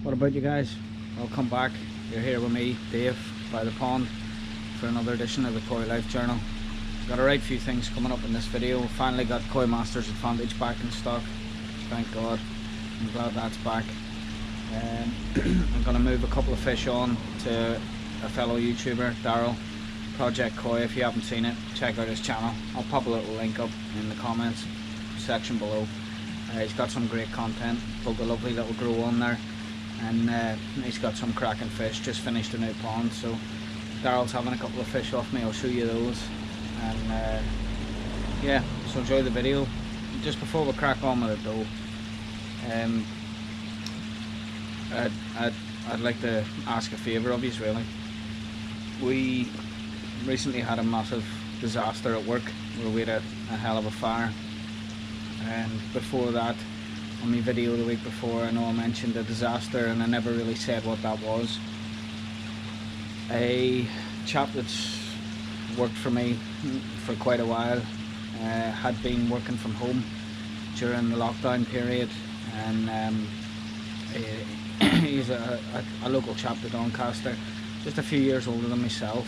What about you guys? Welcome back. You're here with me, Dave, by the pond for another edition of the Koi Life Journal. Got a right few things coming up in this video. Finally got Koi Masters Advantage back in stock. Thank God. I'm glad that's back. I'm going to move a couple of fish on to a fellow YouTuber, Daryl, Project Koi. If you haven't seen it, check out his channel. I'll pop a little link up in the comments section below. He's got some great content, built a lovely little grow on there, and he's got some cracking fish. Just finished a new pond, so Daryl's having a couple of fish off me. I'll show you those, and yeah, so enjoy the video. Just before we crack on with it though, I'd like to ask a favour of you, really. We recently had a massive disaster at work where we had a hell of a fire, and before that, on my video the week before, I know I mentioned a disaster and I never really said what that was. A chap that's worked for me for quite a while had been working from home during the lockdown period, and he's a local chap to Doncaster, just a few years older than myself.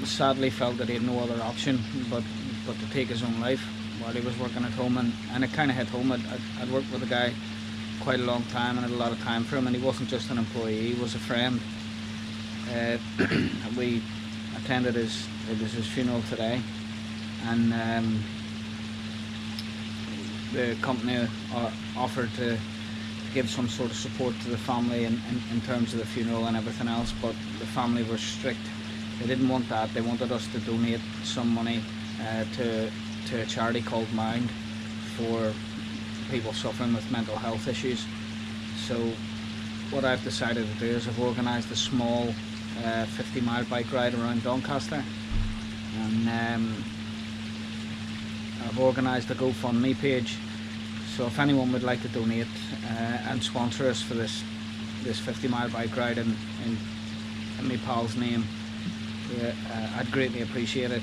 Sadly felt that he had no other option but to take his own life while he was working at home, and it kind of hit home. I'd worked with the guy quite a long time and had a lot of time for him, and he wasn't just an employee, he was a friend. We attended his funeral today, and the company offered to give some sort of support to the family in terms of the funeral and everything else, but the family were strict. They didn't want that. They wanted us to donate some money to a charity called Mind for people suffering with mental health issues. So what I've decided to do is I've organised a small 50-mile bike ride around Doncaster, and I've organised a GoFundMe page. So if anyone would like to donate and sponsor us for this 50-mile bike ride in my pal's name, I'd greatly appreciate it.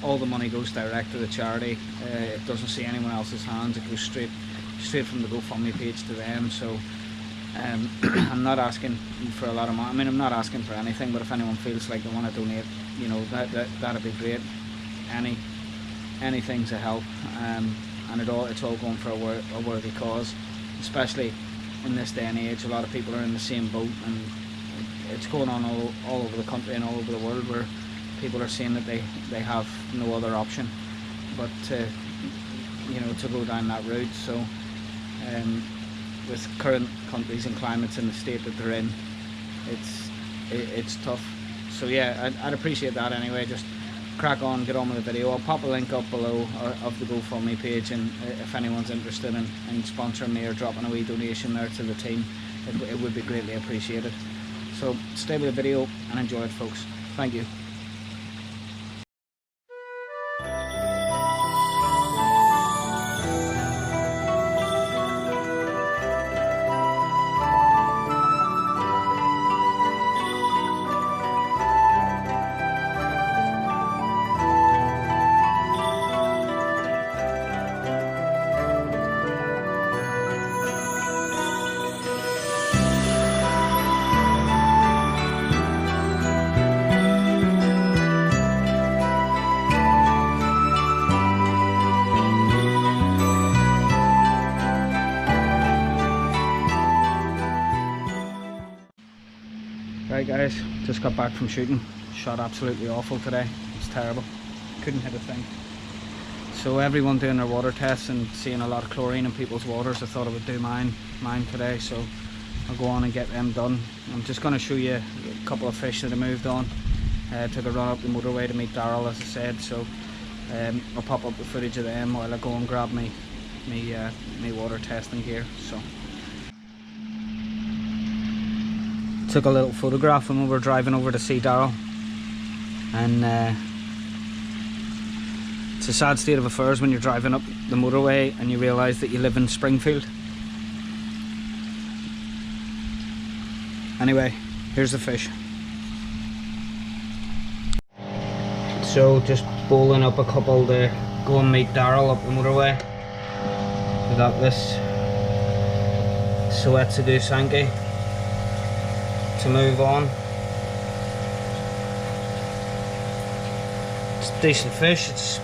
All the money goes direct to the charity. It doesn't see anyone else's hands. It goes straight from the GoFundMe page to them. So I'm not asking for a lot of money. I mean, I'm not asking for anything, but if anyone feels like they want to donate, you know, that'd be great. Anything's a help, and it's all going for a worthy cause. Especially in this day and age, a lot of people are in the same boat, and it's going on all over the country and all over the world, where people are saying that they have no other option but to go down that route. So with current countries and climates in the state that they're in, it's tough. So yeah, I'd appreciate that anyway. Just crack on, get on with the video. I'll pop a link up below of the GoFundMe page, and if anyone's interested in sponsoring me or dropping a wee donation there to the team, it would be greatly appreciated. So stay with the video and enjoy it, folks. Thank you. Right guys, just got back from shooting. Shot absolutely awful today. It's terrible. Couldn't hit a thing. So everyone doing their water tests and seeing a lot of chlorine in people's waters, I thought I would do mine today, so I'll go on and get them done. I'm just going to show you a couple of fish that I moved on to the run up the motorway to meet Daryl, as I said. So I'll pop up the footage of them while I go and grab me water testing gear. So took a little photograph when we were driving over to see Daryl, and it's a sad state of affairs when you're driving up the motorway and you realise that you live in Springfield. Anyway, here's the fish. So just bowling up a couple to go and meet Daryl up the motorway. We got this Suetsugu Sankey to move on. It's a decent fish. It's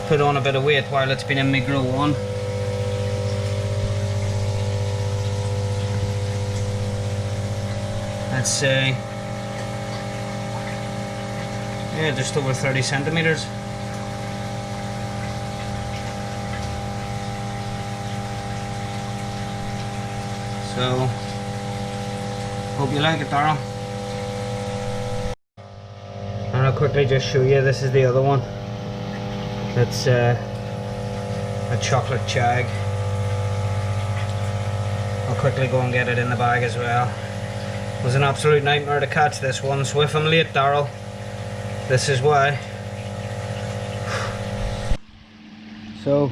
put on a bit of weight while it's been in my grow on. I'd say, yeah, just over 30 centimeters. So, hope you like it, Daryl. And I'll quickly just show you, this is the other one. It's a chocolate jag. I'll quickly go and get it in the bag as well. It was an absolute nightmare to catch this one, so if I'm late, Daryl, this is why. So,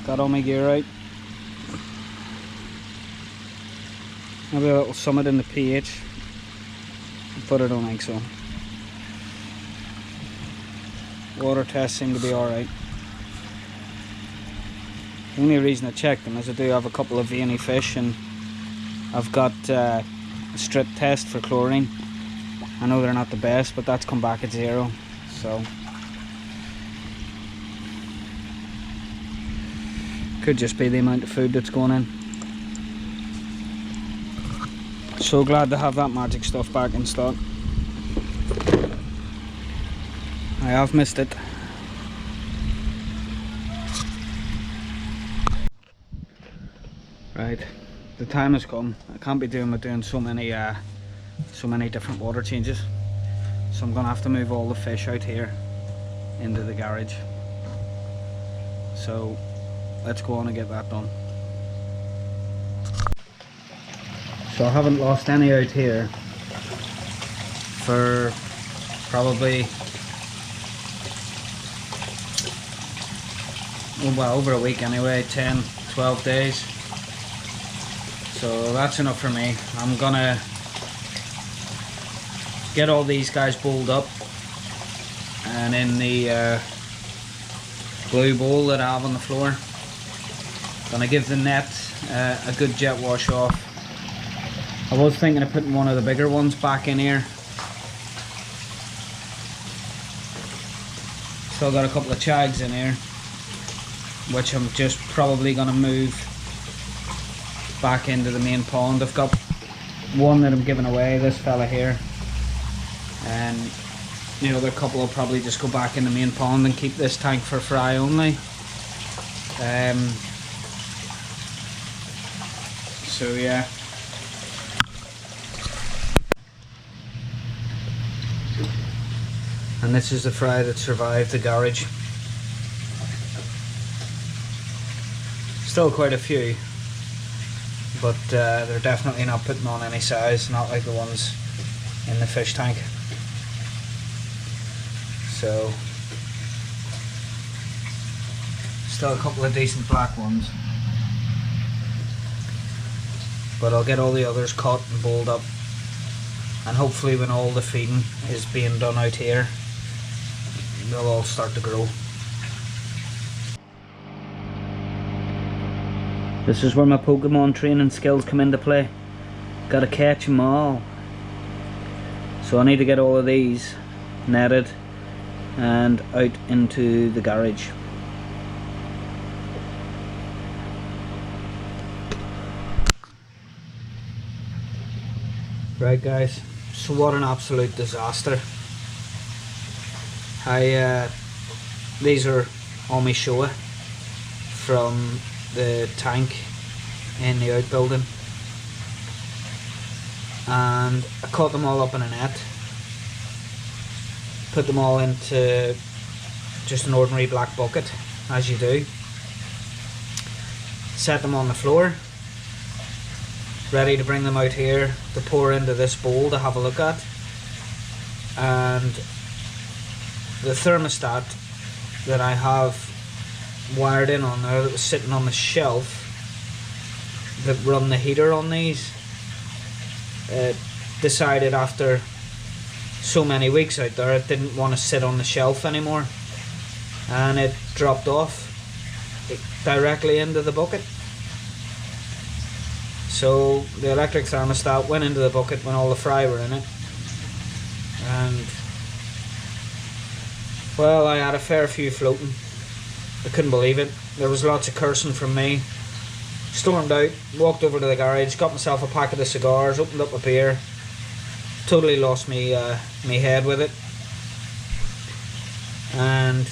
got all my gear out. Maybe a little summit in the pH, but I don't think so. Water tests seem to be alright. The only reason I checked them is I do have a couple of veiny fish, and I've got a strip test for chlorine. I know they're not the best, but that's come back at 0, so could just be the amount of food that's going in. So glad to have that magic stuff back in stock. I have missed it. Right, the time has come. I can't be doing so many different water changes, so I'm gonna have to move all the fish out here into the garage. So let's go on and get that done. So I haven't lost any out here for probably, well, over a week anyway, 10, 12 days. So that's enough for me. I'm gonna get all these guys bowled up, and in the blue bowl that I have on the floor, gonna give the net a good jet wash off. I was thinking of putting one of the bigger ones back in here. Still got a couple of chags in here, which I'm just probably gonna move back into the main pond. I've got one that I'm giving away, this fella here, and the other couple will probably just go back in the main pond and keep this tank for fry only. So yeah. And this is the fry that survived the garage. Still quite a few, but they're definitely not putting on any size, not like the ones in the fish tank. So, still a couple of decent black ones, but I'll get all the others caught and bowled up, and hopefully when all the feeding is being done out here, they'll all start to grow. This is where my Pokemon training skills come into play. Gotta catch them all. So I need to get all of these netted and out into the garage. Right guys, so what an absolute disaster. These are on my Showa from the tank in the outbuilding, and I caught them all up in a net, put them all into just an ordinary black bucket, as you do, set them on the floor, ready to bring them out here to pour into this bowl to have a look at. And the thermostat that I have wired in on there that was sitting on the shelf that run the heater on these decided after so many weeks out there it didn't want to sit on the shelf anymore, and it dropped off. directly into the bucket. So the electric thermostat went into the bucket when all the fry were in it, and well, I had a fair few floating. I couldn't believe it. There was lots of cursing from me. Stormed out, walked over to the garage, got myself a packet of cigars, opened up a beer, totally lost me head with it, and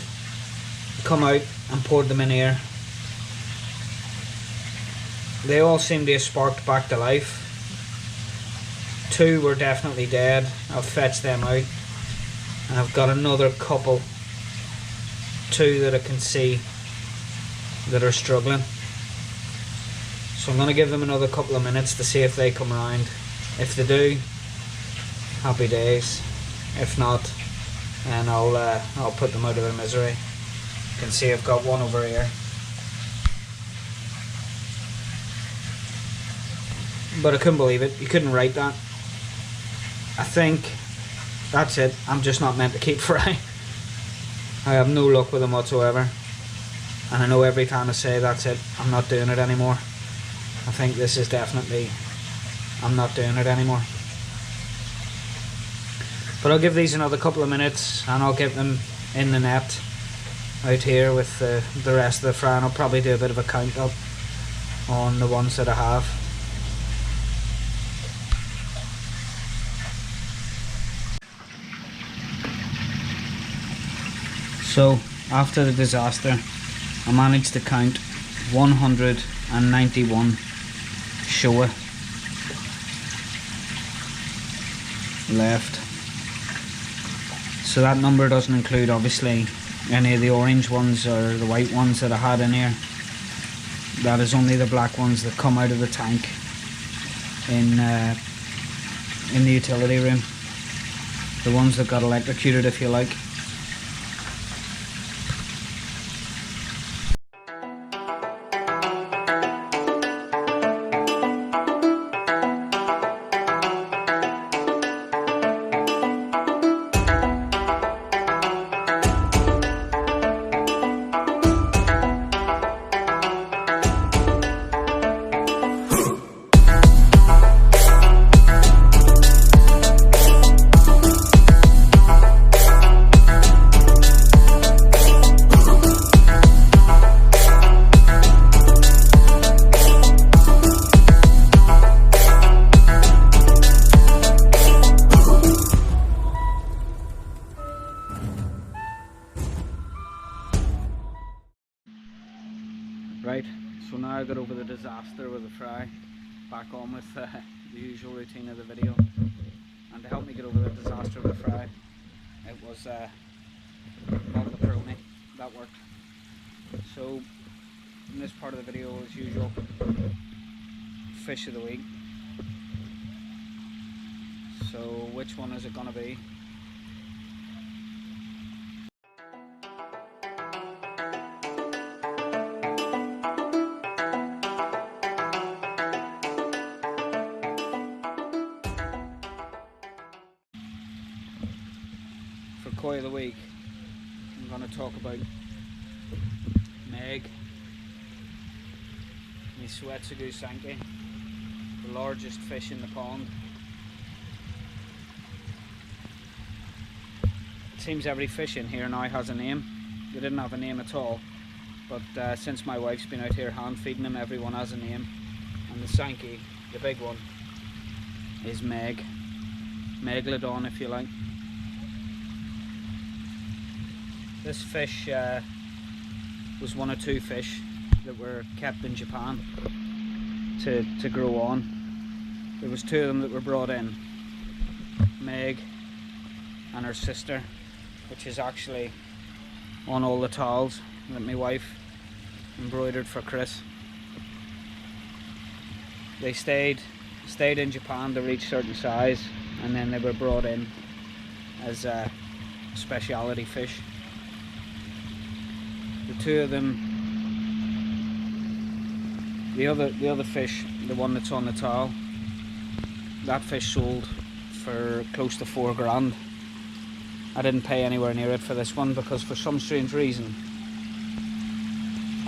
come out and poured them in here. They all seemed to have sparked back to life. 2 were definitely dead. I've fetched them out, and I've got another couple, 2 that I can see that are struggling. So I'm going to give them another couple of minutes to see if they come around. If they do, happy days. If not, then I'll put them out of their misery. You can see I've got one over here. But I couldn't believe it. You couldn't write that. I think that's it. I'm just not meant to keep fry. I have no luck with them whatsoever. And I know every time I say that's it, I'm not doing it anymore. I think this is definitely, I'm not doing it anymore. But I'll give these another couple of minutes and I'll get them in the net out here with the rest of the fry, and I'll probably do a bit of a count up on the ones that I have. So after the disaster, I managed to count 191 Showa left. So that number doesn't include obviously any of the orange ones or the white ones that I had in here. That is only the black ones that come out of the tank in the utility room. The ones that got electrocuted, if you like. Right, so now I got over the disaster with the fry, back on with the usual routine of the video. And to help me get over the disaster with the fry, it was macaroni. That worked. So in this part of the video, as usual, fish of the week. So which one is it going to be? For koi of the week, I'm going to talk about Meg, my Sweatsugu Sankey, the largest fish in the pond. It seems every fish in here now has a name. They didn't have a name at all, but since my wife's been out here hand feeding them, everyone has a name. And the Sankey, the big one, is Meg. Megalodon, if you like. This fish was one of 2 fish that were kept in Japan to grow on. There was 2 of them that were brought in, Meg and her sister, which is actually on all the towels that my wife embroidered for Chris. They stayed in Japan to reach certain size, and then they were brought in as speciality fish. The 2 of them, the other fish, the one that's on the towel, that fish sold for close to 4 grand. I didn't pay anywhere near it for this one because for some strange reason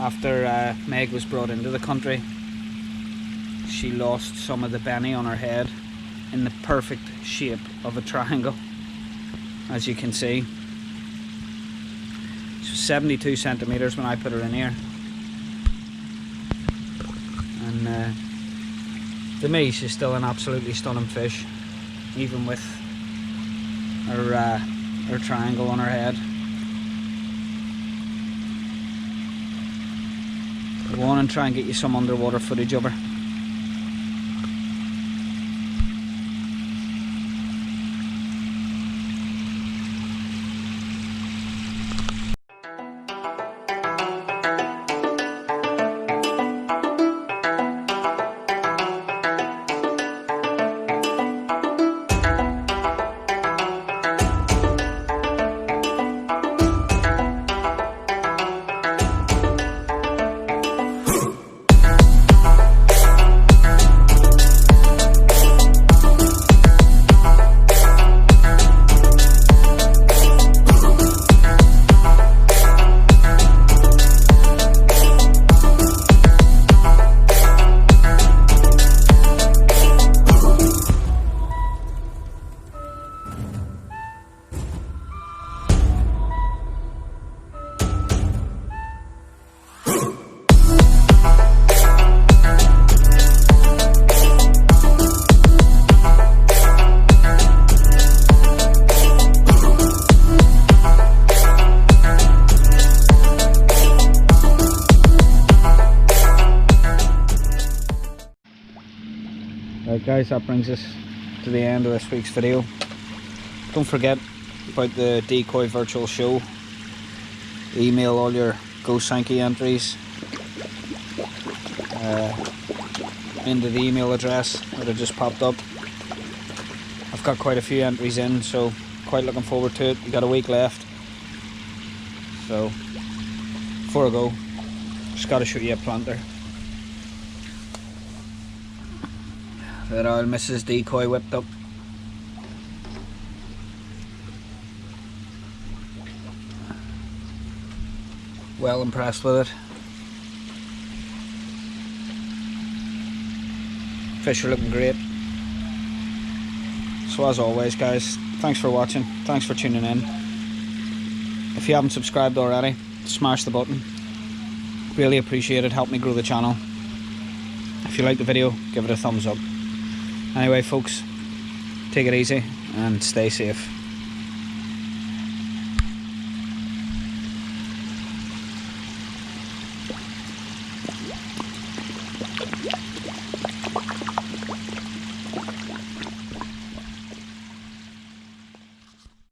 After Meg was brought into the country, she lost some of the benny on her head in the perfect shape of a triangle, as you can see. She was 72 centimeters when I put her in here, and to me she's still an absolutely stunning fish, even with her triangle on her head. Go on and try and get you some underwater footage of her. Right guys, that brings us to the end of this week's video. Don't forget about the decoy virtual show. Email all your Go Sankey entries into the email address that I just popped up. I've got quite a few entries in, so quite looking forward to it. You got a week left, so before I go, just got to show you a planter that our Mrs. Decoy whipped up. Well impressed with it. Fish are looking great. So as always guys, thanks for watching, thanks for tuning in. If you haven't subscribed already, smash the button. Really appreciate it, help me grow the channel. If you like the video, give it a thumbs up. Anyway folks, take it easy and stay safe.